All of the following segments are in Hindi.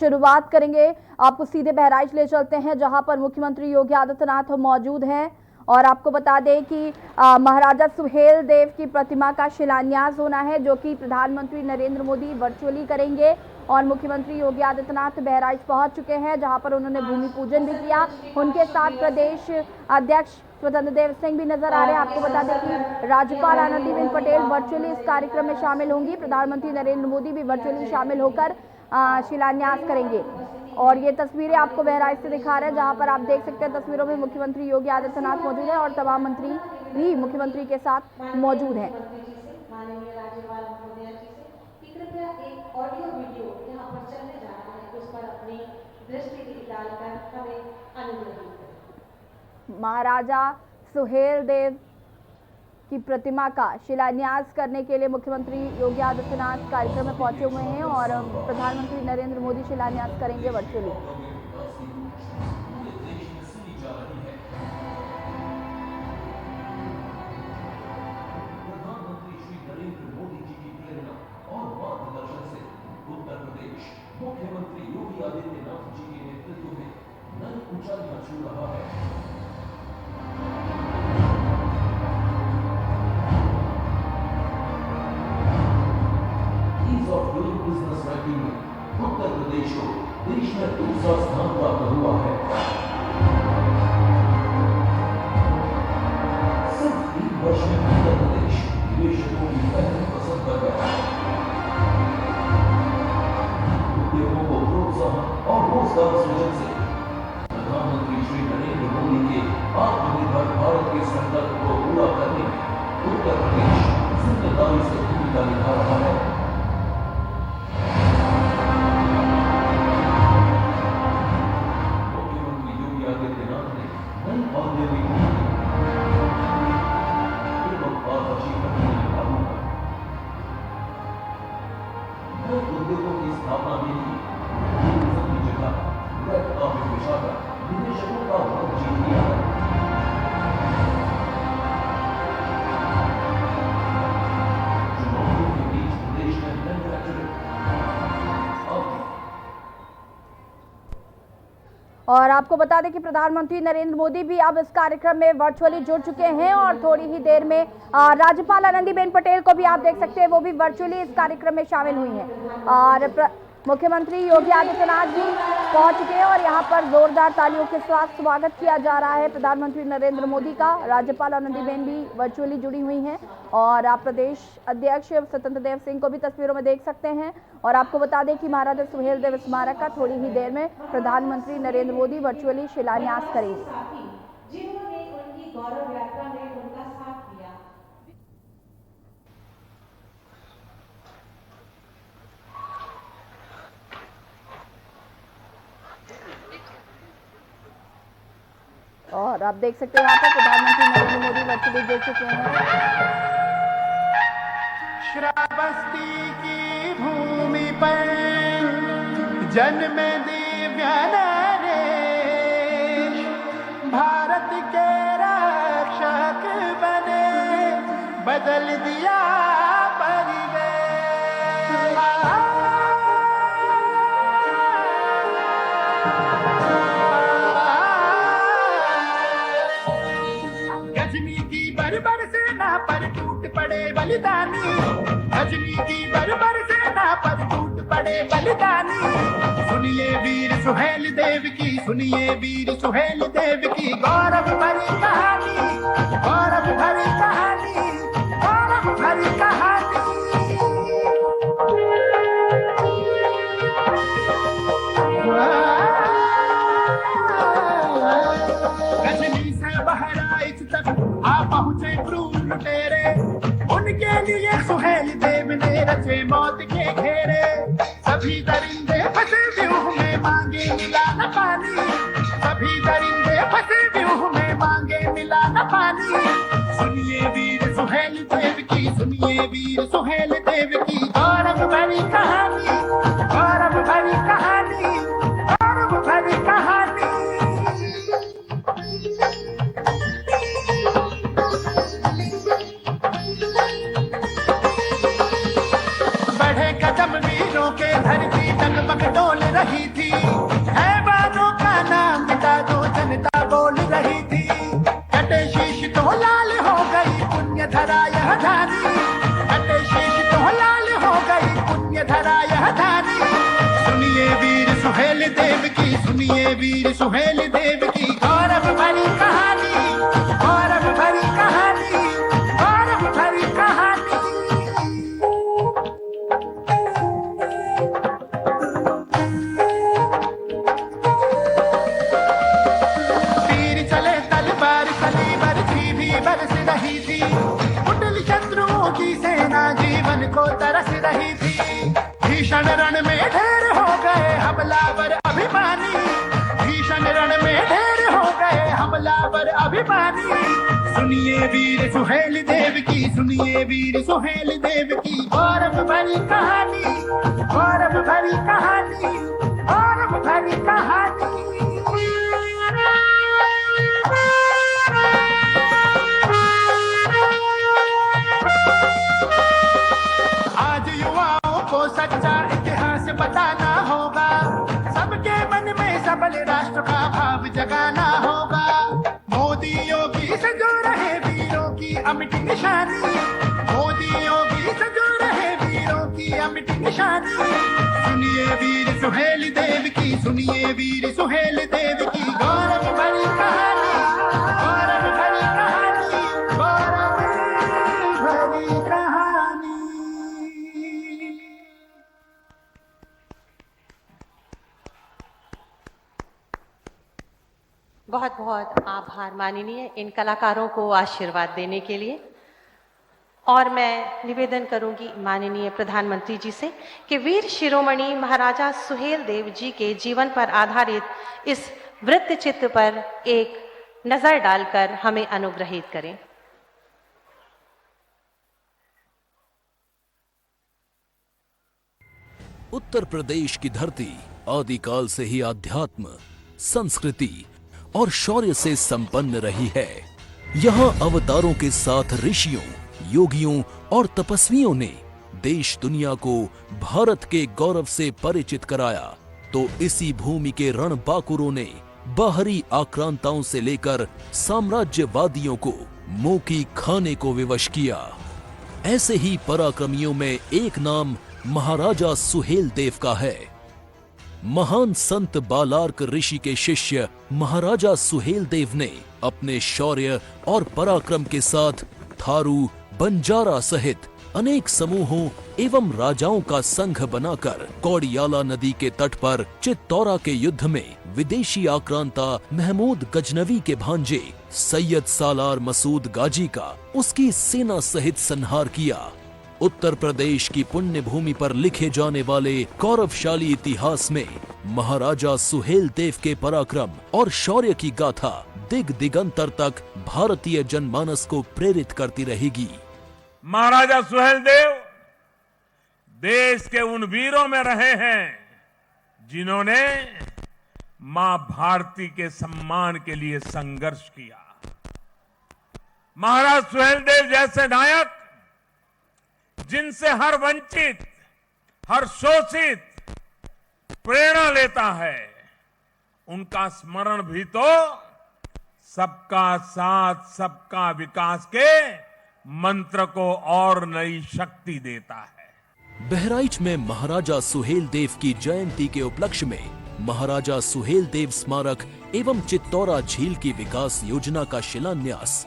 शुरुआत करेंगे, आपको सीधे बहराइच ले चलते हैं जहां पर मुख्यमंत्री योगी आदित्यनाथ मौजूद हैं। और आपको बता दें कि महाराजा सुहेल देव की प्रतिमा का शिलान्यास होना है, जो कि प्रधानमंत्री नरेंद्र मोदी वर्चुअली करेंगे। और मुख्यमंत्री योगी आदित्यनाथ बहराइच पहुंच चुके हैं, जहां पर उन्होंने भूमि पूजन भी किया। उनके साथ प्रदेश अध्यक्ष स्वतंत्र देव सिंह भी नजर आ रहे हैं। आपको बता दें कि राज्यपाल आनंदीबेन पटेल वर्चुअली इस कार्यक्रम में शामिल होंगी। प्रधानमंत्री नरेंद्र मोदी भी वर्चुअली शामिल होकर शिलान्यास करेंगे। और ये तस्वीरें आपको बहराइच से दिखा रहे हैं, जहां पर आप देख सकते हैं तस्वीरों में मुख्यमंत्री योगी आदित्यनाथ मौजूद है और तमाम मंत्री भी मुख्यमंत्री के साथ मौजूद हैं। महाराजा सुहेल देव की प्रतिमा का शिलान्यास करने के लिए मुख्यमंत्री योगी आदित्यनाथ कार्यक्रम में पहुंचे हुए हैं और प्रधानमंत्री नरेंद्र मोदी शिलान्यास करेंगे वर्चुअली। प्रधानमंत्री श्री नरेंद्र मोदी जी की प्रेरणा और मार्गदर्शन से उत्तर प्रदेश मुख्यमंत्री योगी आदित्यनाथ जी के नेतृत्व में नई ऊंचाइयां छू रहा है। ऑफ डूइंग बिजनेस रैंकिंग में उत्तर प्रदेश को देश में दूसरा स्थान प्राप्त हुआ है। सिर्फ 3 वर्ष में उत्तर प्रदेश निवेशकों की पहली पसंद कर गया है। उद्योगों को प्रोत्साहन और रोजगार सृजन से प्रधानमंत्री श्री नरेंद्र मोदी के आत्मनिर्भर भारत के संकल्प को पूरा करने में उत्तर प्रदेश जिम्मेदारी से भूमिका निभा रहा है। उद्योगों की स्थापना में ही सभी जगह रेड कार्पेट बिछाकर निवेशकों का मन जीत लिया है। चुनौतियों के बीच प्रदेश में मैन्युफैक्चरिंग। और आपको बता दें कि प्रधानमंत्री नरेंद्र मोदी भी अब इस कार्यक्रम में वर्चुअली जुड़ चुके हैं और थोड़ी ही देर में राज्यपाल आनंदीबेन पटेल को भी आप देख सकते हैं, वो भी वर्चुअली इस कार्यक्रम में शामिल हुई हैं। और मुख्यमंत्री योगी आदित्यनाथ जी पहुंच चुके हैं और यहां पर जोरदार तालियों के साथ स्वागत किया जा रहा है प्रधानमंत्री नरेंद्र मोदी का। राज्यपाल आनंदीबेन भी वर्चुअली जुड़ी हुई हैं और आप प्रदेश अध्यक्ष स्वतंत्र देव सिंह को भी तस्वीरों में देख सकते हैं। और आपको बता दें कि महाराजा सुहेल देव स्मारक का थोड़ी ही देर में प्रधानमंत्री नरेंद्र मोदी वर्चुअली शिलान्यास करेंगे। और आप देख सकते हैं यहाँ पर प्रधानमंत्री नरेंद्र मोदी वर्चुअली जुड़ चुके हैं। श्रावस्ती की भूमि पर जन्म दिव्य नरेश, भारत के रक्षक बने, बदल दिया परिवेश। गजनी की बर्बर सेना पर टूट पड़े बलिदानी, गजनी की बर्बर सेना पर टूट पड़े बलिदानी। सुनिए वीर सुहेल देव की, सुनिए वीर सुहेल देव की गौरव भरी कहानी, गौरव भरी कहानी, गौरव भरी कहानी। गजनी से बहराइच तक आ पहुंचे क्रूर लुटेरे, उनके लिए सुहेल देव ने रचे मौत के घेरे। सभी दरिंदे फंसे व्यूह में मांगे मिला न पानी, सभी दरिंदे फंसे व्यूह में मांगे मिला न पानी। सुनिए वीर सुहेल देव की, सुनिए वीर सुहेल देव की गौरव भरी कहानी, गौरव भरी कहानी, गौरव भरी कहानी। बढ़े कदम वीरों के, धरती डगमग डोल रही थी। हैवानों का नाम मिटा दो जनता बोल रही थी। कटे शीश तो लाल हो गई पुण्य धरा यह धानी, कटे शीश तो लाल हो गई पुण्य धरा यह धानी। सुनिए वीर सुहेल देव की, सुनिए वीर सुहेल देव की गौरव भरी कहानी, गौरव भरी कहानी, गौरव भरी कहानी। तीर चले तलवार सलीबर थी भी बरस रही थी, कुटिल शत्रुओं की सेना जीवन को तरस रही थी। भीषण रण में ढेर हो गए हमलावर अभिमानी, भीषण रण में ढेर हो गए हमलावर अभिमानी। सुनिए वीर सुहेल देव की, सुनिए वीर सुहेल देव की गौरव भरी कहानी, गौरव भरी कहानी, गौरव भरी कहानी। आज युवाओं को सच्चा इतिहास बताना होगा, सबके मन में सबल राष्ट्र का भाव जगाना होगा। मोदी योगी से जो रहे वीरों की अमिट निशानी, मोदी योगी से जो रहे वीरों की अमिट निशानी। सुनिए वीर सुहेल देव की, सुनिए वीर सुहेल देव की गौरव भरी कहानी, गौरव भरी कहानी, गौरव भरी कहानी। बहुत बहुत आभार माननीय इन कलाकारों को आशीर्वाद देने के लिए। और मैं निवेदन करूंगी माननीय प्रधानमंत्री जी से कि वीर शिरोमणि महाराजा सुहेल देव जी के जीवन पर आधारित इस वृत्त चित्र पर एक नजर डालकर हमें अनुग्रहित करें। उत्तर प्रदेश की धरती आदिकाल से ही आध्यात्म, संस्कृति और शौर्य से संपन्न रही है। यहाँ अवतारों के साथ ऋषियों, योगियों और तपस्वियों ने देश दुनिया को भारत के गौरव से परिचित कराया, तो इसी भूमि के रणबांकुरों ने बाहरी आक्रांताओं से लेकर साम्राज्यवादियों को मुंह की खाने को विवश किया। ऐसे ही पराक्रमियों में एक नाम महाराजा सुहेल देव का है। महान संत बालार्क ऋषि के शिष्य महाराजा सुहेल देव ने अपने शौर्य और पराक्रम के साथ थारू, बंजारा सहित अनेक समूहों एवं राजाओं का संघ बनाकर कौड़ियाला नदी के तट पर चित्तौरा के युद्ध में विदेशी आक्रांता महमूद गजनवी के भांजे सैयद सालार मसूद गाजी का उसकी सेना सहित संहार किया। उत्तर प्रदेश की पुण्य भूमि पर लिखे जाने वाले गौरवशाली इतिहास में महाराजा सुहेल देव के पराक्रम और शौर्य की गाथा दिग दिगंतर तक भारतीय जनमानस को प्रेरित करती रहेगी। महाराजा सुहेल देव देश के उन वीरों में रहे हैं जिन्होंने मां भारती के सम्मान के लिए संघर्ष किया। महाराज सुहेल देव जैसे नायक जिनसे हर वंचित, हर शोषित प्रेरणा लेता है, उनका स्मरण भी तो सबका साथ सबका विकास के मंत्र को और नई शक्ति देता है। बहराइच में महाराजा सुहेल देव की जयंती के उपलक्ष्य में महाराजा सुहेल देव स्मारक एवं चित्तौरा झील की विकास योजना का शिलान्यास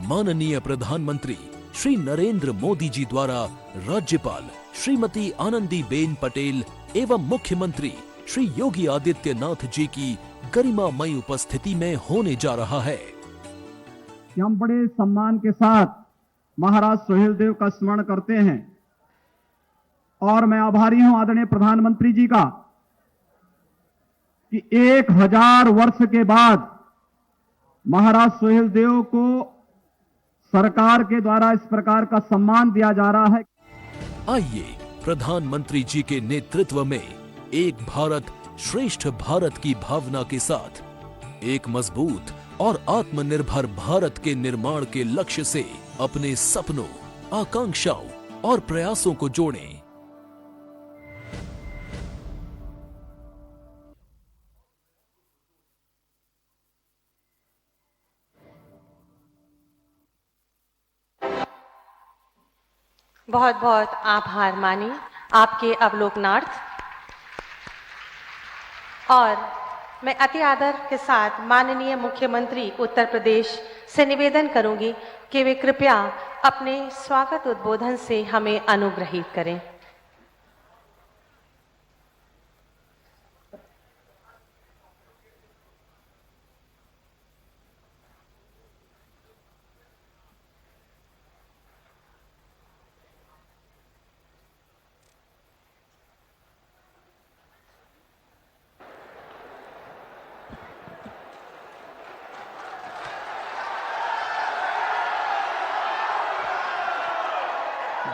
माननीय प्रधानमंत्री श्री नरेंद्र मोदी जी द्वारा राज्यपाल श्रीमती आनंदीबेन पटेल एवं मुख्यमंत्री श्री योगी आदित्यनाथ जी की गरिमामयी उपस्थिति में होने जा रहा है। हम बड़े सम्मान के साथ महाराज सुहेल देव का स्मरण करते हैं और मैं आभारी हूं आदरणीय प्रधानमंत्री जी का कि 1000 वर्ष के बाद महाराज सुहेल देव को सरकार के द्वारा इस प्रकार का सम्मान दिया जा रहा है। आइए प्रधानमंत्री जी के नेतृत्व में एक भारत श्रेष्ठ भारत की भावना के साथ एक मजबूत और आत्मनिर्भर भारत के निर्माण के लक्ष्य से अपने सपनों, आकांक्षाओं और प्रयासों को जोड़ें। बहुत बहुत आभार मानी आपके अवलोकनार्थ। और मैं अति आदर के साथ माननीय मुख्यमंत्री उत्तर प्रदेश से निवेदन करूंगी कि वे कृपया अपने स्वागत उद्बोधन से हमें अनुग्रहित करें।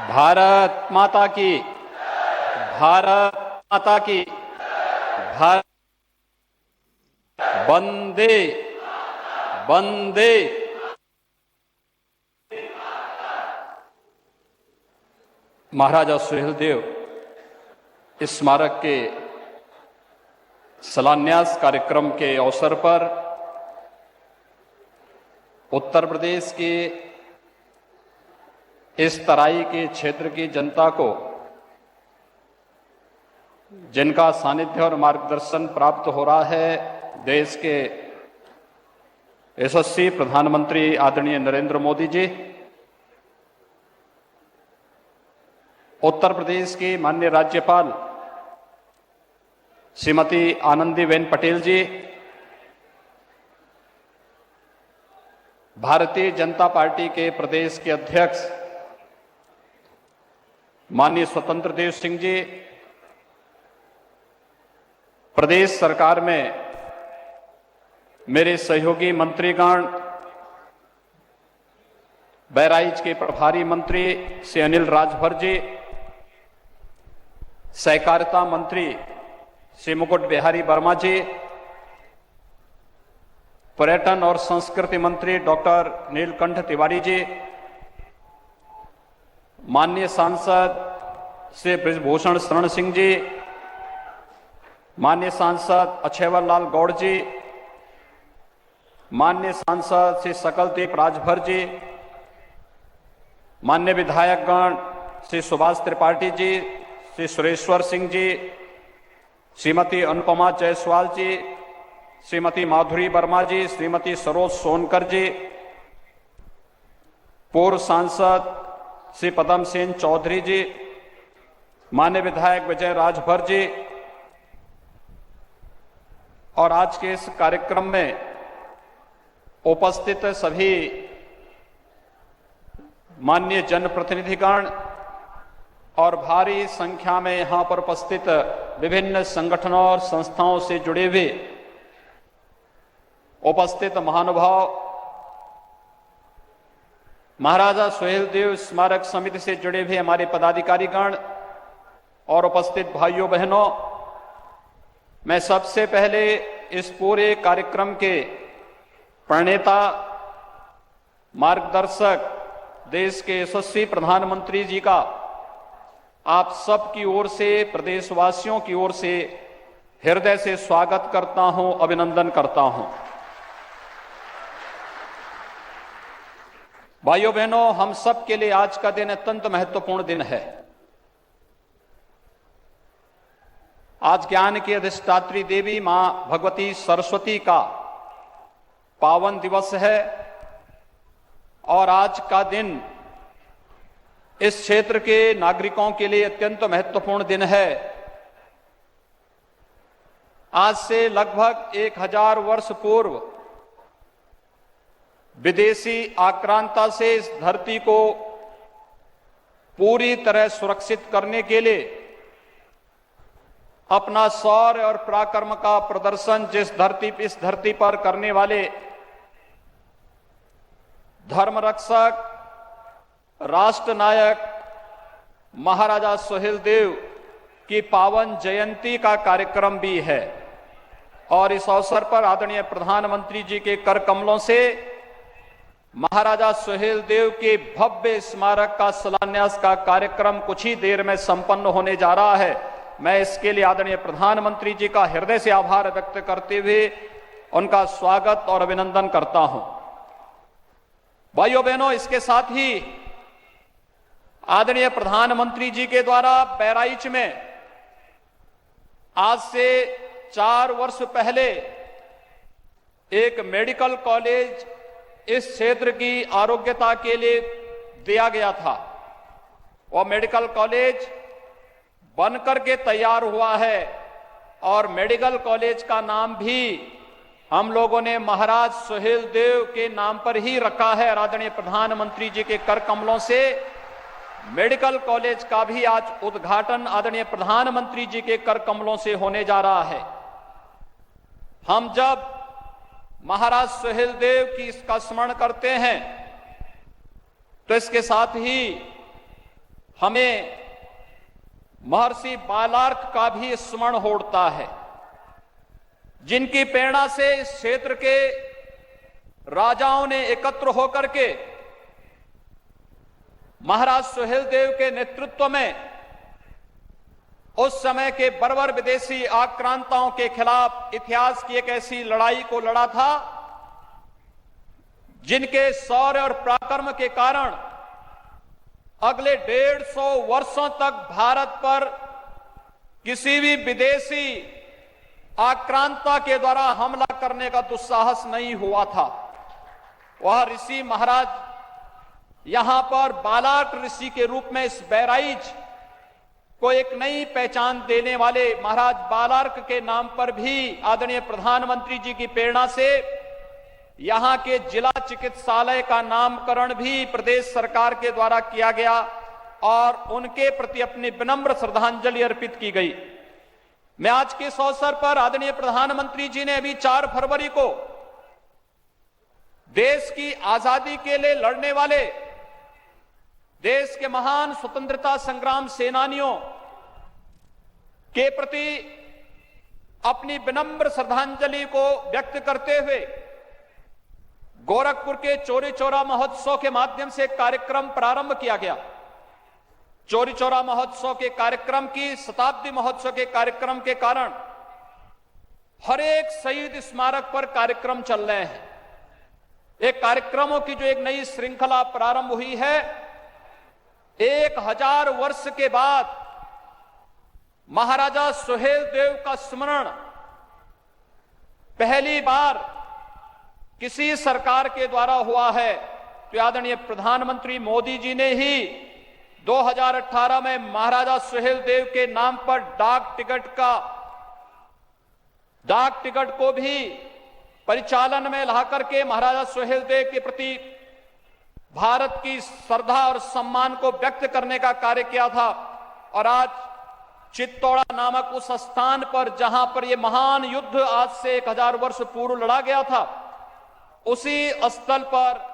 भारत माता की, भारत माता की, भारत वंदे वंदे। महाराजा सुहेलदेव स्मारक के शिलान्यास कार्यक्रम के अवसर पर उत्तर प्रदेश के इस तराई के क्षेत्र की जनता को जिनका सानिध्य और मार्गदर्शन प्राप्त हो रहा है, देश के यशस्वी प्रधानमंत्री आदरणीय नरेंद्र मोदी जी, उत्तर प्रदेश की माननीय राज्यपाल श्रीमती आनंदीबेन पटेल जी, भारतीय जनता पार्टी के प्रदेश के अध्यक्ष माननीय स्वतंत्र देव सिंह जी, प्रदेश सरकार में मेरे सहयोगी मंत्रीगण, बहराइच के प्रभारी मंत्री श्री अनिल राजभर जी, सहकारिता मंत्री श्री मुकुट बिहारी वर्मा जी, पर्यटन और संस्कृति मंत्री डॉक्टर नीलकंठ तिवारी जी, माननीय सांसद श्री बृजभूषण शरण सिंह जी, माननीय सांसद अक्षयवर लाल गौड़ जी, माननीय सांसद श्री सकलदीप राजभर जी, माननीय विधायकगण श्री सुभाष त्रिपाठी जी, श्री सुरेश्वर सिंह जी, श्रीमती अनुपमा जायसवाल जी, श्रीमती माधुरी वर्मा जी, श्रीमती सरोज सोनकर जी, पूर्व सांसद श्री पदम सेन चौधरी जी, माननीय विधायक विजय राजभर जी, और आज के इस कार्यक्रम में उपस्थित सभी माननीय जनप्रतिनिधिगण और भारी संख्या में यहां पर उपस्थित विभिन्न संगठनों और संस्थाओं से जुड़े हुए उपस्थित महानुभाव, महाराजा सुहेलदेव स्मारक समिति से जुड़े हुए हमारे पदाधिकारीगण और उपस्थित भाइयों बहनों, मैं सबसे पहले इस पूरे कार्यक्रम के प्रणेता, मार्गदर्शक, देश के यशस्वी प्रधानमंत्री जी का आप सब की ओर से, प्रदेशवासियों की ओर से हृदय से स्वागत करता हूं, अभिनंदन करता हूं। भाइयों बहनों, हम सब के लिए आज का दिन अत्यंत महत्वपूर्ण दिन है। आज ज्ञान की अधिष्ठात्री देवी मां भगवती सरस्वती का पावन दिवस है और आज का दिन इस क्षेत्र के नागरिकों के लिए अत्यंत महत्वपूर्ण दिन है। आज से लगभग 1000 वर्ष पूर्व विदेशी आक्रांता से इस धरती को पूरी तरह सुरक्षित करने के लिए अपना शौर्य और पराक्रम का प्रदर्शन इस धरती पर करने वाले धर्मरक्षक, राष्ट्र नायक महाराजा सुहेलदेव की पावन जयंती का कार्यक्रम भी है। और इस अवसर पर आदरणीय प्रधानमंत्री जी के कर कमलों से महाराजा सुहेलदेव के भव्य स्मारक का शिलान्यास का कार्यक्रम कुछ ही देर में संपन्न होने जा रहा है। मैं इसके लिए आदरणीय प्रधानमंत्री जी का हृदय से आभार व्यक्त करते हुए उनका स्वागत और अभिनंदन करता हूं। भाइयों बहनों, इसके साथ ही आदरणीय प्रधानमंत्री जी के द्वारा बहराइच में आज से 4 वर्ष पहले एक मेडिकल कॉलेज इस क्षेत्र की आरोग्यता के लिए दिया गया था। वह मेडिकल कॉलेज बनकर के तैयार हुआ है और मेडिकल कॉलेज का नाम भी हम लोगों ने महाराज सुहेलदेव के नाम पर ही रखा है। आदरणीय प्रधानमंत्री जी के कर कमलों से मेडिकल कॉलेज का भी आज उद्घाटन आदरणीय प्रधानमंत्री जी के कर कमलों से होने जा रहा है। हम जब महाराज सुहेलदेव की इसका स्मरण करते हैं तो इसके साथ ही हमें महर्षि बालार्क का भी स्मरण होता है, जिनकी प्रेरणा से इस क्षेत्र के राजाओं ने एकत्र होकर के महाराज सुहेलदेव के नेतृत्व में उस समय के बर्बर विदेशी आक्रांताओं के खिलाफ इतिहास की एक ऐसी लड़ाई को लड़ा था जिनके शौर्य और पराक्रम के कारण अगले 150 वर्षों तक भारत पर किसी भी विदेशी आक्रांता के द्वारा हमला करने का दुस्साहस नहीं हुआ था। वह ऋषि महाराज यहां पर बालार्क ऋषि के रूप में इस बहराइच को एक नई पहचान देने वाले महाराज बालार्क के नाम पर भी आदरणीय प्रधानमंत्री जी की प्रेरणा से यहां के जिला चिकित्सालय का नामकरण भी प्रदेश सरकार के द्वारा किया गया और उनके प्रति अपनी विनम्र श्रद्धांजलि अर्पित की गई। मैं आज के इस अवसर पर आदरणीय प्रधानमंत्री जी ने अभी 4 फरवरी को देश की आजादी के लिए लड़ने वाले देश के महान स्वतंत्रता संग्राम सेनानियों के प्रति अपनी विनम्र श्रद्धांजलि को व्यक्त करते हुए गोरखपुर के चौरी चौरा महोत्सव के माध्यम से कार्यक्रम प्रारंभ किया गया। चौरी चौरा महोत्सव के कार्यक्रम की शताब्दी महोत्सव के कार्यक्रम के कारण हर एक शहीद स्मारक पर कार्यक्रम चल रहे हैं। एक कार्यक्रमों की जो एक नई श्रृंखला प्रारंभ हुई है, 1000 वर्ष के बाद महाराजा सुहेलदेव का स्मरण पहली बार किसी सरकार के द्वारा हुआ है। तो आदरणीय प्रधानमंत्री मोदी जी ने ही 2018 में महाराजा सुहेलदेव के नाम पर डाक टिकट को भी परिचालन में लाकर के महाराजा सुहेलदेव के प्रति भारत की श्रद्धा और सम्मान को व्यक्त करने का कार्य किया था। और आज चित्तौड़ा नामक उस स्थान पर जहां पर यह महान युद्ध आज से 1000 वर्ष पूर्व लड़ा गया था, उसी स्थल पर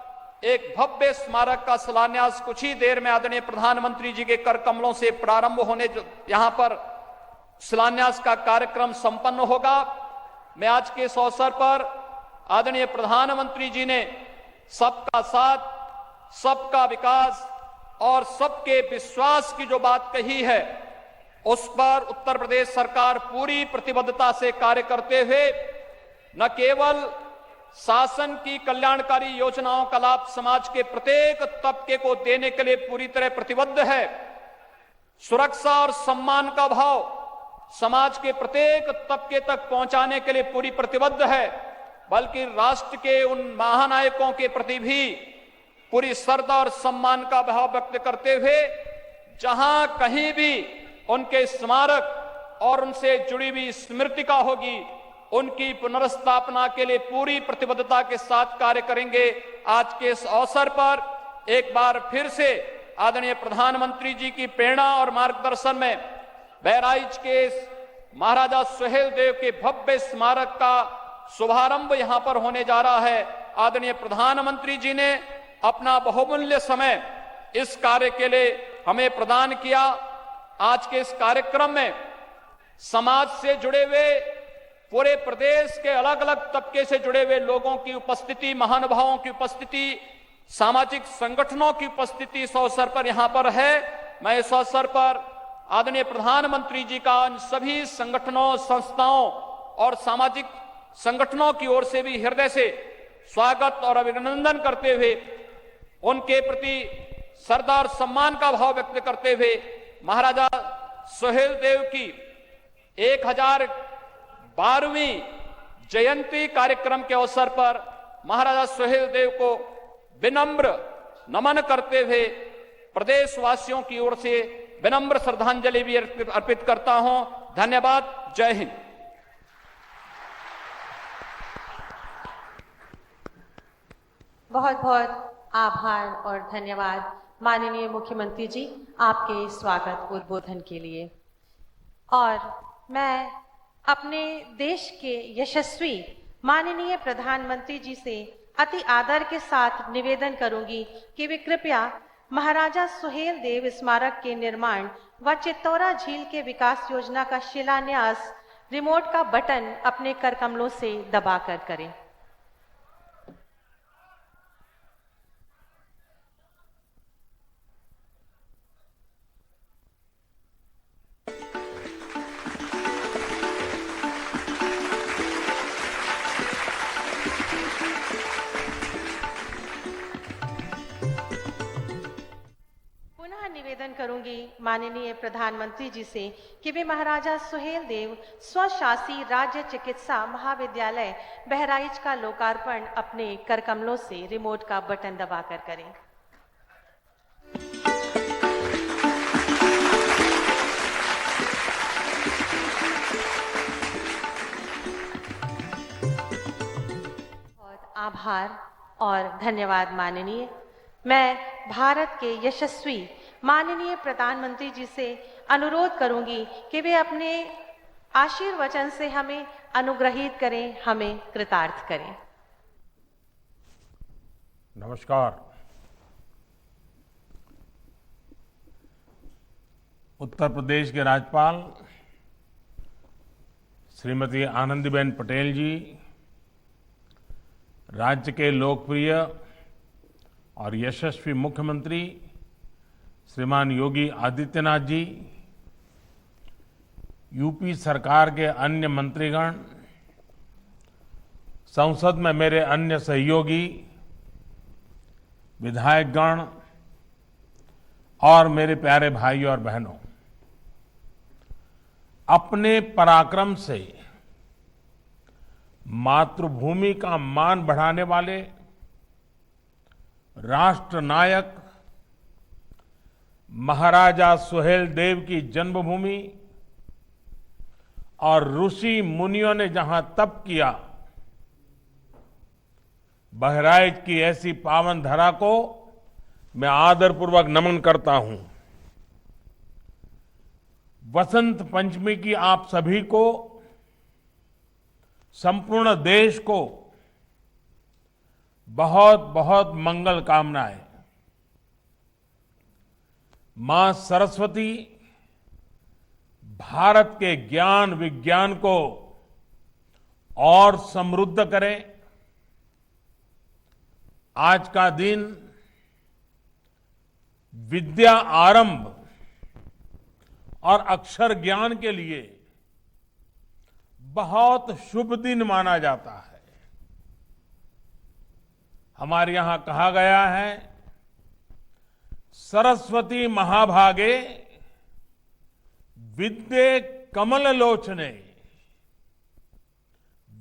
एक भव्य स्मारक का शिलान्यास कुछ ही देर में आदरणीय प्रधानमंत्री जी के कर कमलों से प्रारंभ होने यहां पर शिलान्यास का कार्यक्रम संपन्न होगा। मैं आज के इस अवसर पर आदरणीय प्रधानमंत्री जी ने सबका साथ, सबका विकास और सबके विश्वास की जो बात कही है, उस पर उत्तर प्रदेश सरकार पूरी प्रतिबद्धता से कार्य करते हुए न केवल शासन की कल्याणकारी योजनाओं का लाभ समाज के प्रत्येक तबके को देने के लिए पूरी तरह प्रतिबद्ध है, सुरक्षा और सम्मान का भाव समाज के प्रत्येक तबके तक पहुंचाने के लिए पूरी प्रतिबद्ध है, बल्कि राष्ट्र के उन महानायकों के प्रति भी पूरी श्रद्धा और सम्मान का भाव व्यक्त करते हुए जहां कहीं भी उनके स्मारक और उनसे जुड़ी हुई स्मृतिका होगी, उनकी पुनर्स्थापना के लिए पूरी प्रतिबद्धता के साथ कार्य करेंगे। आज के इस अवसर पर एक बार फिर से आदरणीय प्रधानमंत्री जी की प्रेरणा और मार्गदर्शन में बहराइच के महाराजा सुहेलदेव के भव्य स्मारक का शुभारंभ यहां पर होने जा रहा है। आदरणीय प्रधानमंत्री जी ने अपना बहुमूल्य समय इस कार्य के लिए हमें प्रदान किया। आज के इस कार्यक्रम में समाज से जुड़े हुए पूरे प्रदेश के अलग अलग तबके से जुड़े हुए लोगों की उपस्थिति, महानुभावों की उपस्थिति, सामाजिक संगठनों की उपस्थिति इस अवसर पर यहां पर है। मैं इस अवसर पर आदरणीय प्रधानमंत्री जी का इन सभी संगठनों, संस्थाओं और सामाजिक संगठनों की ओर से भी हृदय से स्वागत और अभिनंदन करते हुए उनके प्रति सरदार सम्मान का भाव व्यक्त करते हुए महाराजा सुहेलदेव की 1012वीं जयंती कार्यक्रम के अवसर पर महाराजा सुहेलदेव को विनम्र नमन करते हुए प्रदेशवासियों की ओर से विनम्र श्रद्धांजलि भी अर्पित करता हूं। धन्यवाद। जय हिंद। बहुत बहुत आभार और धन्यवाद माननीय मुख्यमंत्री जी आपके स्वागत उद्बोधन के लिए। और मैं अपने देश के यशस्वी माननीय प्रधानमंत्री जी से अति आदर के साथ निवेदन करूंगी कि वे कृपया महाराजा सुहेलदेव स्मारक के निर्माण व चित्तौरा झील के विकास योजना का शिलान्यास रिमोट का बटन अपने करकमलों से दबाकर करें। निवेदन करूंगी माननीय प्रधानमंत्री जी से कि वे महाराजा सुहेलदेव स्वशासी राज्य चिकित्सा महाविद्यालय बहराइच का लोकार्पण अपने करकमलों से रिमोट का बटन दबाकर करें। बहुत आभार और धन्यवाद माननीय। मैं भारत के यशस्वी माननीय प्रधानमंत्री जी से अनुरोध करूंगी कि वे अपने आशीर्वचन से हमें अनुग्रहित करें, हमें कृतार्थ करें। नमस्कार। उत्तर प्रदेश के राज्यपाल श्रीमती आनंदीबेन पटेल जी, राज्य के लोकप्रिय और यशस्वी मुख्यमंत्री श्रीमान योगी आदित्यनाथ जी, यूपी सरकार के अन्य मंत्रीगण, संसद में मेरे अन्य सहयोगी, विधायकगण और मेरे प्यारे भाई और बहनों, अपने पराक्रम से मातृभूमि का मान बढ़ाने वाले राष्ट्र नायक महाराजा सुहेलदेव की जन्मभूमि और ऋषि मुनियों ने जहां तप किया, बहराइच की ऐसी पावन धरा को मैं आदरपूर्वक नमन करता हूं। वसंत पंचमी की आप सभी को, संपूर्ण देश को बहुत बहुत मंगल कामनाएं। मां सरस्वती भारत के ज्ञान विज्ञान को और समृद्ध करें। आज का दिन विद्या आरंभ और अक्षर ज्ञान के लिए बहुत शुभ दिन माना जाता है। हमारे यहां कहा गया है, सरस्वती महाभागे विद्ये कमल लोचने,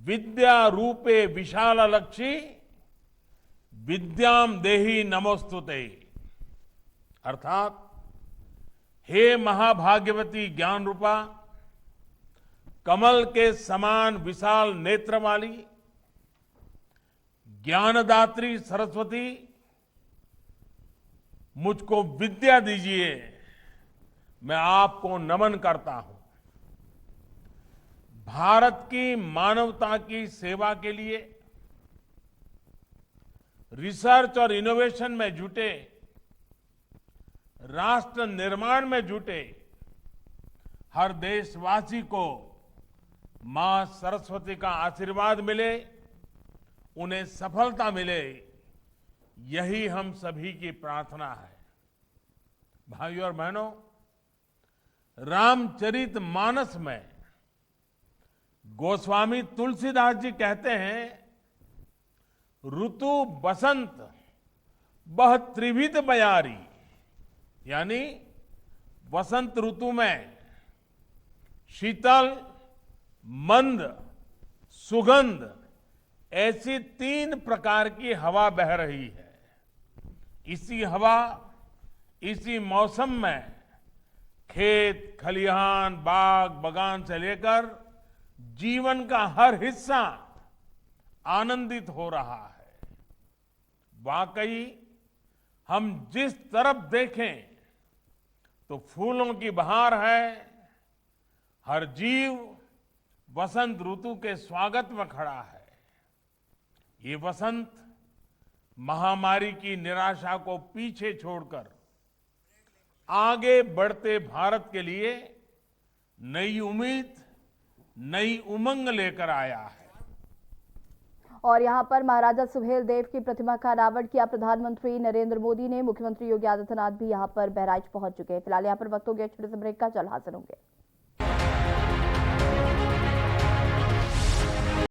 विद्या रूपे विशाल लक्षी, विद्याम देहि नमोस्तुते। अर्थात हे महाभाग्यवती ज्ञान रूपा, कमल के समान विशाल नेत्र वाली ज्ञानदात्री सरस्वती, मुझको विद्या दीजिए, मैं आपको नमन करता हूं। भारत की मानवता की सेवा के लिए रिसर्च और इनोवेशन में जुटे, राष्ट्र निर्माण में जुटे हर देशवासी को मां सरस्वती का आशीर्वाद मिले, उन्हें सफलता मिले, यही हम सभी की प्रार्थना है। भाइयों और बहनों, रामचरित मानस में गोस्वामी तुलसीदास जी कहते हैं, ऋतु बसंत बह त्रिविध बयारी, यानी वसंत ऋतु में शीतल, मंद, सुगंध ऐसी 3 प्रकार की हवा बह रही है। इसी हवा, इसी मौसम में खेत, खलिहान, बाग, बगान से लेकर जीवन का हर हिस्सा आनंदित हो रहा है। वाकई हम जिस तरफ देखें तो फूलों की बहार है। हर जीव वसंत ऋतु के स्वागत में खड़ा है। ये वसंत महामारी की निराशा को पीछे छोड़कर आगे बढ़ते भारत के लिए नई उम्मीद, नई उमंग लेकर आया है। और यहां पर महाराजा सुहेलदेव की प्रतिमा का अनावरण किया प्रधानमंत्री नरेंद्र मोदी ने। मुख्यमंत्री योगी आदित्यनाथ भी यहां पर बहराइच पहुंच चुके हैं। फिलहाल यहां पर वक्त हो गया छोटे से ब्रेक का, चल हाजिर होंगे।